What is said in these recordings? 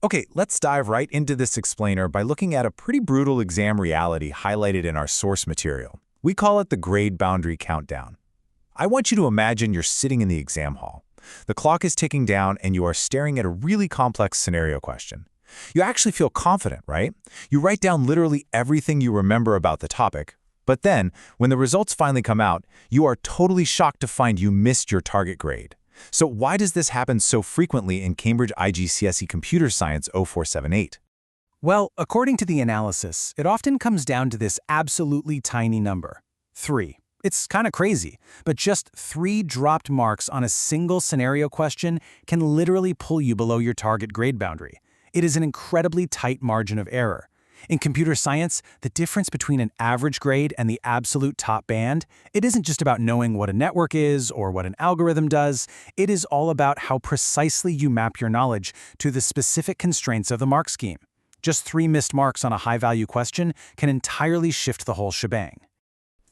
Okay, let's dive right into this explainer by looking at a pretty brutal exam reality highlighted in our source material. We call it the grade boundary countdown. I want you to imagine you're sitting in the exam hall. The clock is ticking down and you are staring at a really complex scenario question. You actually feel confident, right? You write down literally everything you remember about the topic, but then, when the results finally come out, you are totally shocked to find you missed your target grade. So why does this happen so frequently in Cambridge IGCSE Computer Science 0478? Well, according to the analysis, it often comes down to this absolutely tiny number, 3. It's kind of crazy, but just 3 dropped marks on a single scenario question can literally pull you below your target grade boundary. It is an incredibly tight margin of error. In computer science, the difference between an average grade and the absolute top band, it isn't just about knowing what a network is or what an algorithm does. It is all about how precisely you map your knowledge to the specific constraints of the mark scheme. Just 3 missed marks on a high-value question can entirely shift the whole shebang.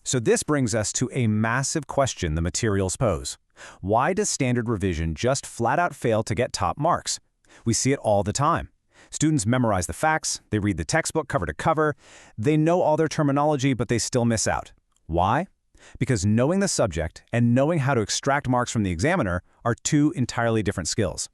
So this brings us to a massive question the materials pose. Why does standard revision just flat out fail to get top marks? We see it all the time. Students memorize the facts, they read the textbook cover to cover, they know all their terminology, but they still miss out. Why? Because knowing the subject and knowing how to extract marks from the examiner are 2 entirely different skills.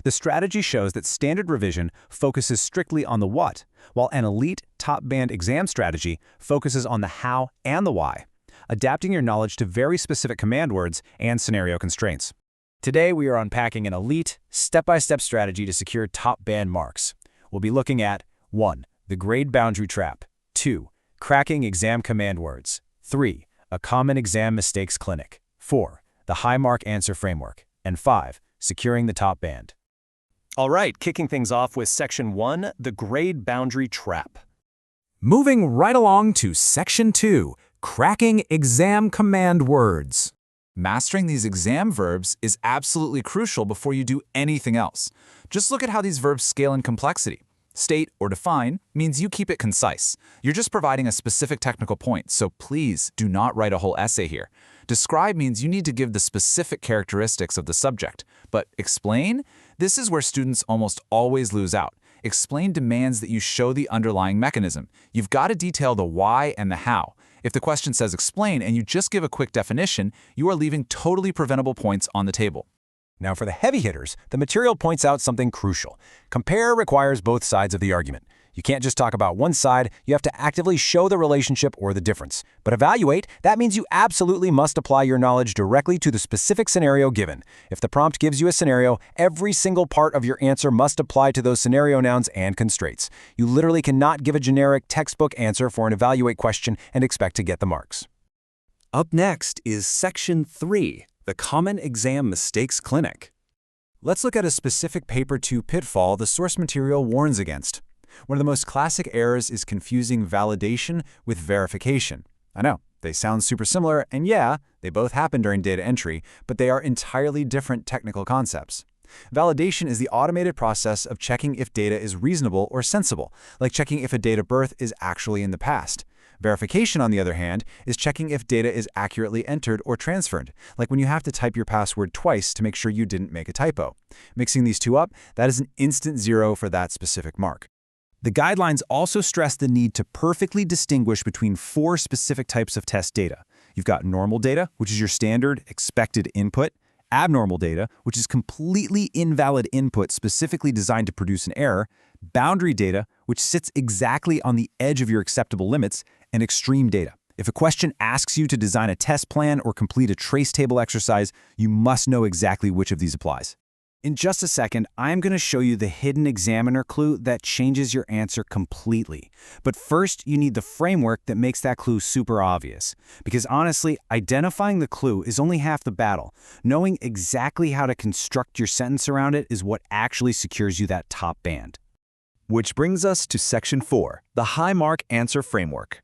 The strategy shows that standard revision focuses strictly on the what, while an elite top-band exam strategy focuses on the how and the why, adapting your knowledge to very specific command words and scenario constraints. Today, we are unpacking an elite, step-by-step strategy to secure top-band marks. We'll be looking at 1. The grade boundary trap. 2. Cracking exam command words. 3. A common exam mistakes clinic. 4. The high mark answer framework. And 5. Securing the top band. All right, kicking things off with Section 1, the grade boundary trap. Moving right along to Section 2, cracking exam command words. Mastering these exam verbs is absolutely crucial before you do anything else. Just look at how these verbs scale in complexity. State or define means you keep it concise. You're just providing a specific technical point, so please do not write a whole essay here. Describe means you need to give the specific characteristics of the subject. But explain? This is where students almost always lose out. Explain demands that you show the underlying mechanism. You've got to detail the why and the how. If the question says explain and you just give a quick definition, you are leaving totally preventable points on the table. Now for the heavy hitters, the material points out something crucial. Compare requires both sides of the argument. You can't just talk about one side, you have to actively show the relationship or the difference. But evaluate, that means you absolutely must apply your knowledge directly to the specific scenario given. If the prompt gives you a scenario, every single part of your answer must apply to those scenario nouns and constraints. You literally cannot give a generic textbook answer for an evaluate question and expect to get the marks. Up next is Section 3, the Common Exam Mistakes Clinic. Let's look at a specific paper 2 pitfall the source material warns against. One of the most classic errors is confusing validation with verification. I know, they sound super similar, and yeah, they both happen during data entry, but they are entirely different technical concepts. Validation is the automated process of checking if data is reasonable or sensible, like checking if a date of birth is actually in the past. Verification, on the other hand, is checking if data is accurately entered or transferred, like when you have to type your password twice to make sure you didn't make a typo. Mixing these 2 up, that is an instant 0 for that specific mark. The guidelines also stress the need to perfectly distinguish between 4 specific types of test data. You've got normal data, which is your standard, expected input, abnormal data, which is completely invalid input specifically designed to produce an error, boundary data, which sits exactly on the edge of your acceptable limits, and extreme data. If a question asks you to design a test plan or complete a trace table exercise, you must know exactly which of these applies. In just a second, I'm going to show you the hidden examiner clue that changes your answer completely. But first, you need the framework that makes that clue super obvious. Because honestly, identifying the clue is only half the battle. Knowing exactly how to construct your sentence around it is what actually secures you that top band. Which brings us to Section 4, the High Mark Answer Framework.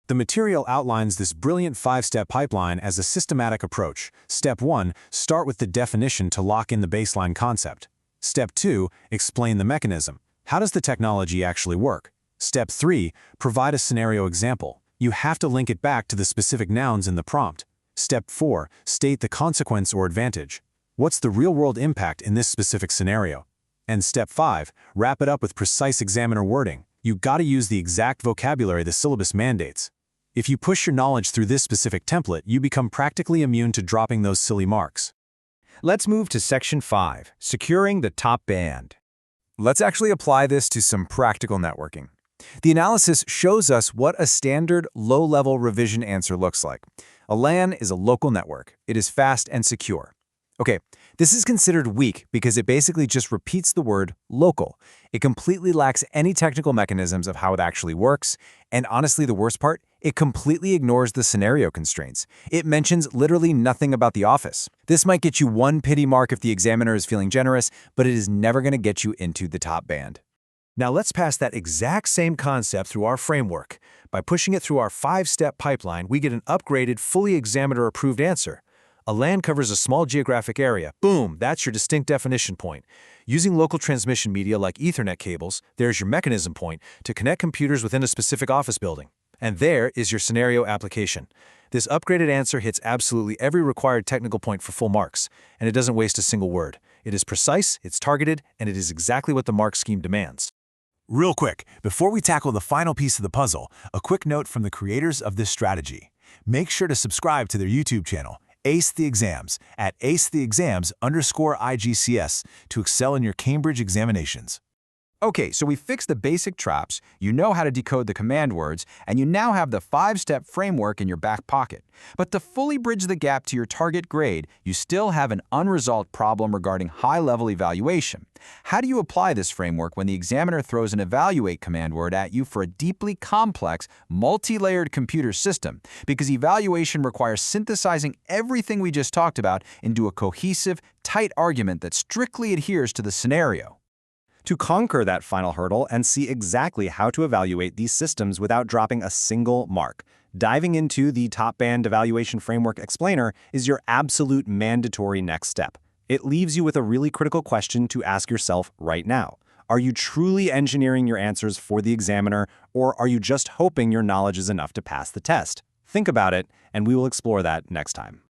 The material outlines this brilliant 5-step pipeline as a systematic approach. Step 1, start with the definition to lock in the baseline concept. Step 2, explain the mechanism. How does the technology actually work? Step 3, provide a scenario example. You have to link it back to the specific nouns in the prompt. Step 4, state the consequence or advantage. What's the real-world impact in this specific scenario? And step 5, wrap it up with precise examiner wording. You gotta use the exact vocabulary the syllabus mandates. If you push your knowledge through this specific template, you become practically immune to dropping those silly marks. Let's move to Section 5, Securing the Top Band. Let's actually apply this to some practical networking. The analysis shows us what a standard low-level revision answer looks like. A LAN is a local network. It is fast and secure. Okay, this is considered weak because it basically just repeats the word local. It completely lacks any technical mechanisms of how it actually works, and honestly, the worst part, it completely ignores the scenario constraints. It mentions literally nothing about the office. This might get you 1 pity mark if the examiner is feeling generous, but it is never going to get you into the top band. Now let's pass that exact same concept through our framework. By pushing it through our 5-step pipeline, we get an upgraded, fully examiner-approved answer. A LAN covers a small geographic area. Boom, that's your distinct definition point. Using local transmission media like Ethernet cables, there's your mechanism point to connect computers within a specific office building. And there is your scenario application. This upgraded answer hits absolutely every required technical point for full marks, and it doesn't waste a single word. It is precise, it's targeted, and it is exactly what the mark scheme demands. Real quick, before we tackle the final piece of the puzzle, a quick note from the creators of this strategy. Make sure to subscribe to their YouTube channel, Ace the Exams, at acetheexams_IGCS to excel in your Cambridge examinations. Okay, so we fixed the basic traps, you know how to decode the command words, and you now have the 5-step framework in your back pocket. But to fully bridge the gap to your target grade, you still have an unresolved problem regarding high-level evaluation. How do you apply this framework when the examiner throws an evaluate command word at you for a deeply complex, multi-layered computer system? Because evaluation requires synthesizing everything we just talked about into a cohesive, tight argument that strictly adheres to the scenario. To conquer that final hurdle and see exactly how to evaluate these systems without dropping a single mark, diving into the Top Band Evaluation Framework Explainer is your absolute mandatory next step. It leaves you with a really critical question to ask yourself right now. Are you truly engineering your answers for the examiner, or are you just hoping your knowledge is enough to pass the test? Think about it, and we will explore that next time.